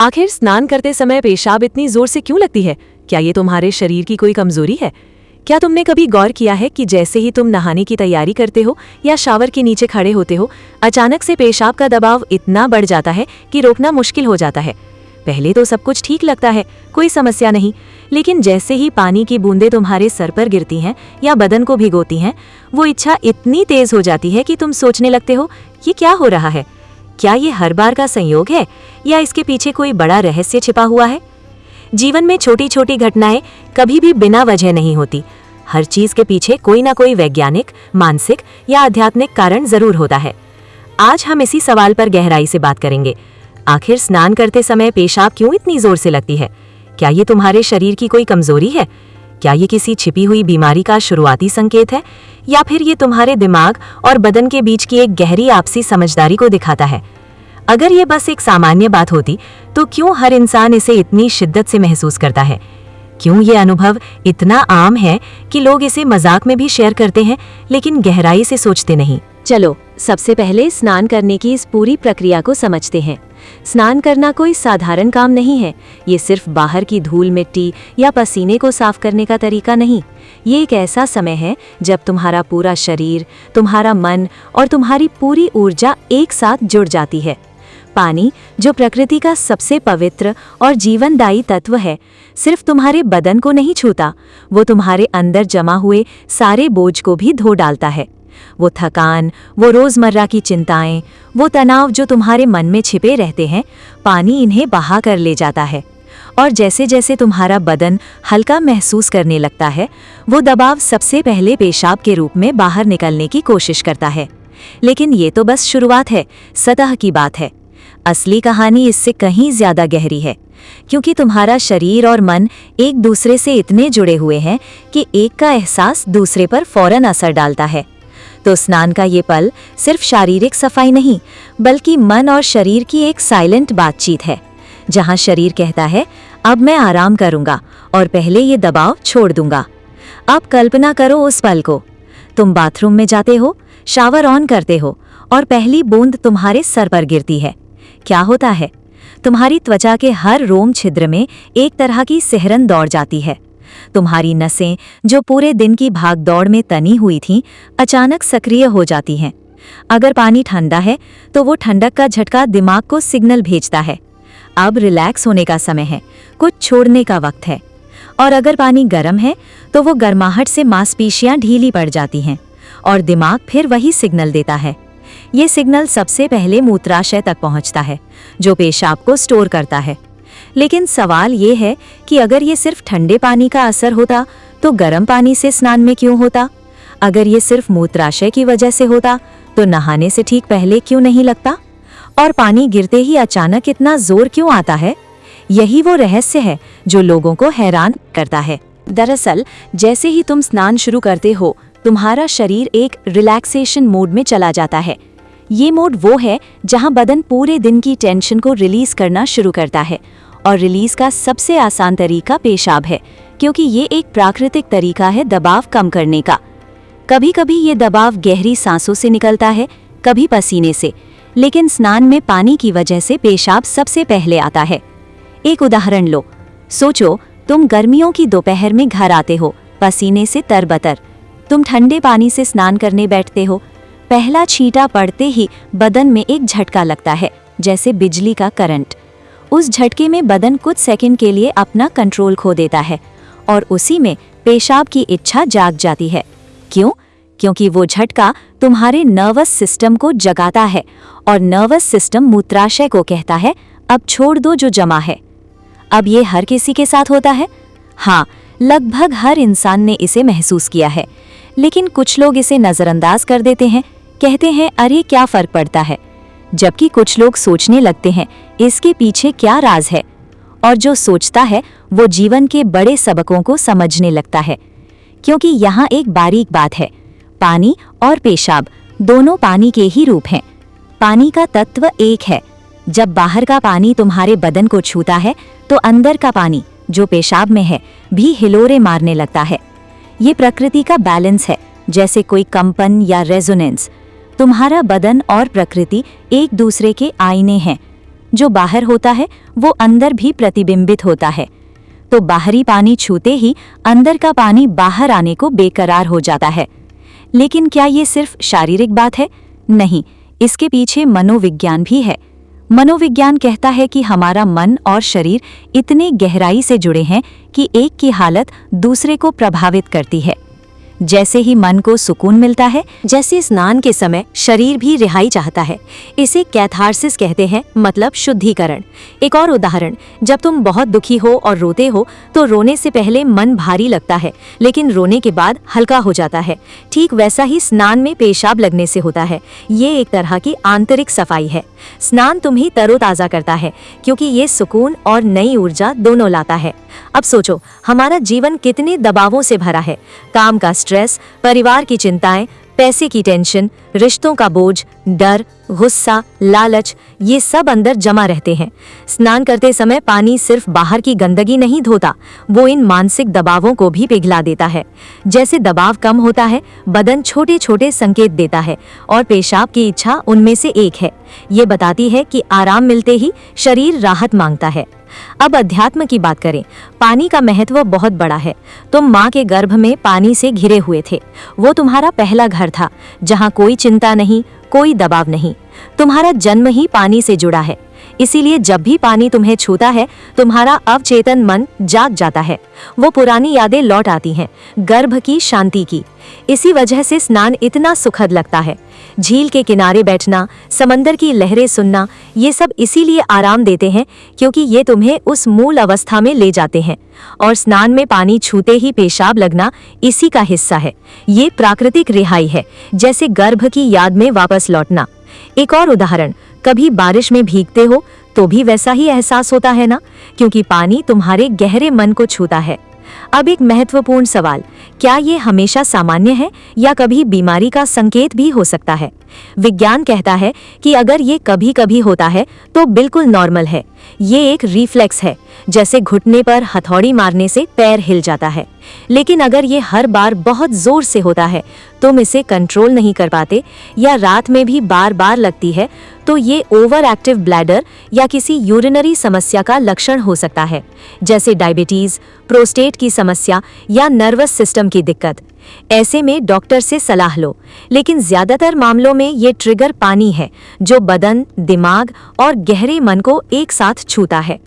आखिर स्नान करते समय पेशाब इतनी जोर से क्यों लगती है? क्या ये तुम्हारे शरीर की कोई कमजोरी है? क्या तुमने कभी गौर किया है कि जैसे ही तुम नहाने की तैयारी करते हो या शावर के नीचे खड़े होते हो, अचानक से पेशाब का दबाव इतना बढ़ जाता है कि रोकना मुश्किल हो जाता है। पहले तो सब कुछ ठीक लगता है, कोई समस्या नहीं, लेकिन जैसे ही पानी की बूंदें तुम्हारे सर पर गिरती हैं या बदन को भिगोती हैं, वो इच्छा इतनी तेज हो जाती है कि तुम सोचने लगते हो, ये क्या हो रहा है? क्या ये हर बार का संयोग है या इसके पीछे कोई बड़ा रहस्य छिपा हुआ है? जीवन में छोटी छोटी घटनाएं कभी भी बिना वजह नहीं होती। हर चीज के पीछे कोई ना कोई वैज्ञानिक, मानसिक या आध्यात्मिक कारण जरूर होता है। आज हम इसी सवाल पर गहराई से बात करेंगे। आखिर स्नान करते समय पेशाब क्यों इतनी जोर से लगती है? क्या ये तुम्हारे शरीर की कोई कमजोरी है? क्या ये किसी छिपी हुई बीमारी का शुरुआती संकेत है, या फिर ये तुम्हारे दिमाग और बदन के बीच की एक गहरी आपसी समझदारी को दिखाता है? अगर ये बस एक सामान्य बात होती तो क्यों हर इंसान इसे इतनी शिद्दत से महसूस करता है? क्यों ये अनुभव इतना आम है कि लोग इसे मजाक में भी शेयर करते हैं लेकिन गहराई से सोचते नहीं? चलो सबसे पहले स्नान करने की इस पूरी प्रक्रिया को समझते हैं। स्नान करना कोई साधारण काम नहीं है। ये सिर्फ बाहर की धूल मिट्टी या पसीने को साफ करने का तरीका नहीं। ये एक ऐसा समय है जब तुम्हारा पूरा शरीर, तुम्हारा मन और तुम्हारी पूरी ऊर्जा एक साथ जुड़ जाती है। पानी, जो प्रकृति का सबसे पवित्र और जीवनदायी तत्व है, सिर्फ तुम्हारे बदन को नहीं छूता, वो तुम्हारे अंदर जमा हुए सारे बोझ को भी धो डालता है। वो थकान, वो रोजमर्रा की चिंताएं, वो तनाव जो तुम्हारे मन में छिपे रहते हैं, पानी इन्हें बहा कर ले जाता है। और जैसे जैसे तुम्हारा बदन हल्का महसूस करने लगता है, वो दबाव सबसे पहले पेशाब के रूप में बाहर निकलने की कोशिश करता है। लेकिन ये तो बस शुरुआत है, सतह की बात है। असली कहानी इससे कहीं ज्यादा गहरी है, क्योंकि तुम्हारा शरीर और मन एक दूसरे से इतने जुड़े हुए हैं कि एक का एहसास दूसरे पर फौरन असर डालता है। तो स्नान का ये पल सिर्फ शारीरिक सफाई नहीं, बल्कि मन और शरीर की एक साइलेंट बातचीत है, जहां शरीर कहता है, अब मैं आराम करूंगा और पहले ये दबाव छोड़ दूंगा। अब कल्पना करो उस पल को। तुम बाथरूम में जाते हो, शावर ऑन करते हो और पहली बूंद तुम्हारे सर पर गिरती है। क्या होता है? तुम्हारी त्वचा के हर रोम छिद्र में एक तरह की सिहरन दौड़ जाती है। तुम्हारी नसें, जो पूरे दिन की भागदौड़ में तनी हुई थीं, अचानक सक्रिय हो जाती हैं। अगर पानी ठंडा है तो वो ठंडक का झटका दिमाग को सिग्नल भेजता है, अब रिलैक्स होने का समय है, कुछ छोड़ने का वक्त है। और अगर पानी गर्म है तो वो गर्माहट से मांसपेशियां ढीली पड़ जाती हैं और दिमाग फिर वही सिग्नल देता है। ये सिग्नल सबसे पहले मूत्राशय तक पहुंचता है, जो पेशाब को स्टोर करता है। लेकिन सवाल ये है कि अगर ये सिर्फ ठंडे पानी का असर होता तो गर्म पानी से स्नान में क्यों होता? अगर ये सिर्फ मूत्राशय की वजह से होता तो नहाने से ठीक पहले क्यों नहीं लगता? और पानी गिरते ही अचानक इतना जोर क्यों आता है? यही वो रहस्य है जो लोगों को हैरान करता है। दरअसल जैसे ही तुम स्नान शुरू करते हो, तुम्हारा शरीर एक रिलैक्सेशन मोड में चला जाता है। ये मोड वो है जहां बदन पूरे दिन की टेंशन को रिलीज करना शुरू करता है, और रिलीज का सबसे आसान तरीका पेशाब है, क्योंकि ये एक प्राकृतिक तरीका है दबाव कम करने का। कभी कभी ये दबाव गहरी सांसों से निकलता है, कभी पसीने से, लेकिन स्नान में पानी की वजह से पेशाब सबसे पहले आता है। एक उदाहरण लो। सोचो, तुम गर्मियों की दोपहर में घर आते हो, पसीने से तरबतर। तुम ठंडे पानी से स्नान करने बैठते हो। पहला छींटा पड़ते ही बदन में एक झटका लगता है, जैसे बिजली का करंट। उस झटके में बदन कुछ सेकंड के लिए अपना कंट्रोल खो देता है और उसी में पेशाब की इच्छा जाग जाती है। क्यों? क्योंकि वो झटका तुम्हारे नर्वस सिस्टम को जगाता है और नर्वस सिस्टम मूत्राशय को कहता है, अब छोड़ दो जो जमा है। अब ये हर किसी के साथ होता है? हाँ, लगभग हर इंसान ने इसे महसूस किया है, लेकिन कुछ लोग इसे नजरअंदाज कर देते हैं, कहते हैं अरे क्या फर्क पड़ता है, जबकि कुछ लोग सोचने लगते हैं इसके पीछे क्या राज है। और जो सोचता है वो जीवन के बड़े सबकों को समझने लगता है, क्योंकि यहाँ एक बारीक बात है, पानी और पेशाब दोनों पानी के ही रूप हैं। पानी का तत्व एक है। जब बाहर का पानी तुम्हारे बदन को छूता है तो अंदर का पानी, जो पेशाब में है, भी हिलोरे मारने लगता है। ये प्रकृति का बैलेंस है, जैसे कोई कंपन या रेजोनेंस। तुम्हारा बदन और प्रकृति एक दूसरे के आईने हैं। जो बाहर होता है वो अंदर भी प्रतिबिंबित होता है। तो बाहरी पानी छूते ही अंदर का पानी बाहर आने को बेकरार हो जाता है। लेकिन क्या ये सिर्फ शारीरिक बात है? नहीं, इसके पीछे मनोविज्ञान भी है। मनोविज्ञान कहता है कि हमारा मन और शरीर इतने गहराई से जुड़े हैं कि एक की हालत दूसरे को प्रभावित करती है। जैसे ही मन को सुकून मिलता है, जैसे स्नान के समय शरीर भी रिहाई चाहता है। इसे कैथारसिस कहते हैं, मतलब शुद्धिकरण। एक और उदाहरण, जब तुम बहुत दुखी हो और रोते हो तो रोने से पहले मन भारी लगता है, लेकिन रोने के बाद हल्का हो जाता है। ठीक वैसा ही स्नान में पेशाब लगने से होता है। ये एक तरह की आंतरिक सफाई है। स्नान तुम्हें तरोताजा करता है, क्योंकि ये सुकून और नई ऊर्जा दोनों लाता है। अब सोचो, हमारा जीवन कितने दबावों से भरा है। काम का स्ट्रेस, परिवार की चिंताएं, पैसे की टेंशन, रिश्तों का बोझ, डर, गुस्सा, लालच, ये सब अंदर जमा रहते हैं। स्नान करते समय पानी सिर्फ बाहर की गंदगी नहीं धोता, वो इन मानसिक दबावों को भी पिघला देता है। जैसे दबाव कम होता है, बदन छोटे छोटे संकेत देता है और पेशाब की इच्छा उनमें से एक है। ये बताती है कि आराम मिलते ही शरीर राहत मांगता है। अब अध्यात्म की बात करें। पानी का महत्व बहुत बड़ा है। तुम माँ के गर्भ में पानी से घिरे हुए थे। वो तुम्हारा पहला घर था, जहाँ कोई चिंता नहीं, कोई दबाव नहीं। तुम्हारा जन्म ही पानी से जुड़ा है। इसीलिए जब भी पानी तुम्हें छूता है, तुम्हारा अवचेतन मन जाग जाता है। वो पुरानी यादें लौट आती हैं, गर्भ की, शांति की। इसी वजह से स्नान इतना सुखद लगता है। झील के किनारे बैठना, समंदर की लहरें सुनना, ये सब इसीलिए आराम देते हैं क्योंकि ये तुम्हें उस मूल अवस्था में ले जाते हैं। और स्नान में पानी छूते ही पेशाब लगना इसी का हिस्सा है। ये प्राकृतिक रिहाई है, जैसे गर्भ की याद में वापस लौटना। एक और उदाहरण, कभी बारिश में भीगते हो तो भी वैसा ही एहसास होता है ना, क्योंकि पानी तुम्हारे गहरे मन को छूता है। अब एक महत्वपूर्ण सवाल, क्या ये हमेशा सामान्य है या कभी बीमारी का संकेत भी हो सकता है? विज्ञान कहता है कि अगर ये कभी कभी होता है तो बिल्कुल नॉर्मल है। ये एक रिफ्लेक्स है, जैसे घुटने पर हथौड़ी मारने से पैर हिल जाता है। लेकिन अगर ये हर बार बहुत जोर से होता है, तुम इसे कंट्रोल नहीं कर पाते या रात में भी बार बार लगती है, तो ये ओवर एक्टिव ब्लैडर या किसी यूरिनरी समस्या का लक्षण हो सकता है, जैसे डायबिटीज, प्रोस्टेट की समस्या या नर्वस सिस्टम की दिक्कत। ऐसे में डॉक्टर से सलाह लो। लेकिन ज्यादातर मामलों में ये ट्रिगर पानी है, जो बदन, दिमाग और गहरे मन को एक साथ छूता है।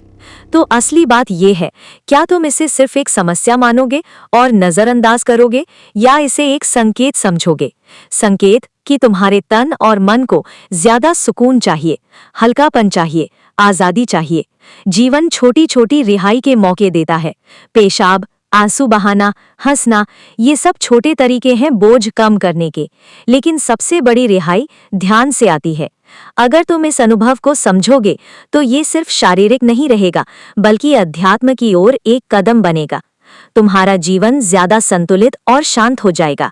तो असली बात ये है, क्या तुम इसे सिर्फ एक समस्या मानोगे और नजरअंदाज करोगे, या इसे एक संकेत समझोगे? संकेत कि तुम्हारे तन और मन को ज्यादा सुकून चाहिए, हल्कापन चाहिए, आजादी चाहिए। जीवन छोटी छोटी रिहाई के मौके देता है। पेशाब, आंसू बहाना, हंसना, ये सब छोटे तरीके हैं बोझ कम करने के। लेकिन सबसे बड़ी रिहाई ध्यान से आती है। अगर तुम इस अनुभव को समझोगे तो ये सिर्फ शारीरिक नहीं रहेगा, बल्कि अध्यात्म की ओर एक कदम बनेगा। तुम्हारा जीवन ज्यादा संतुलित और शांत हो जाएगा।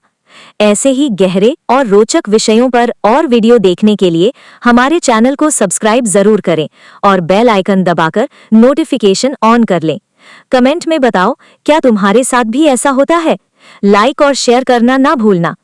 ऐसे ही गहरे और रोचक विषयों पर और वीडियो देखने के लिए हमारे चैनल को सब्सक्राइब जरूर करें और बेल आइकन दबाकर नोटिफिकेशन ऑन कर लें। कमेंट में बताओ, क्या तुम्हारे साथ भी ऐसा होता है? लाइक और शेयर करना ना भूलना।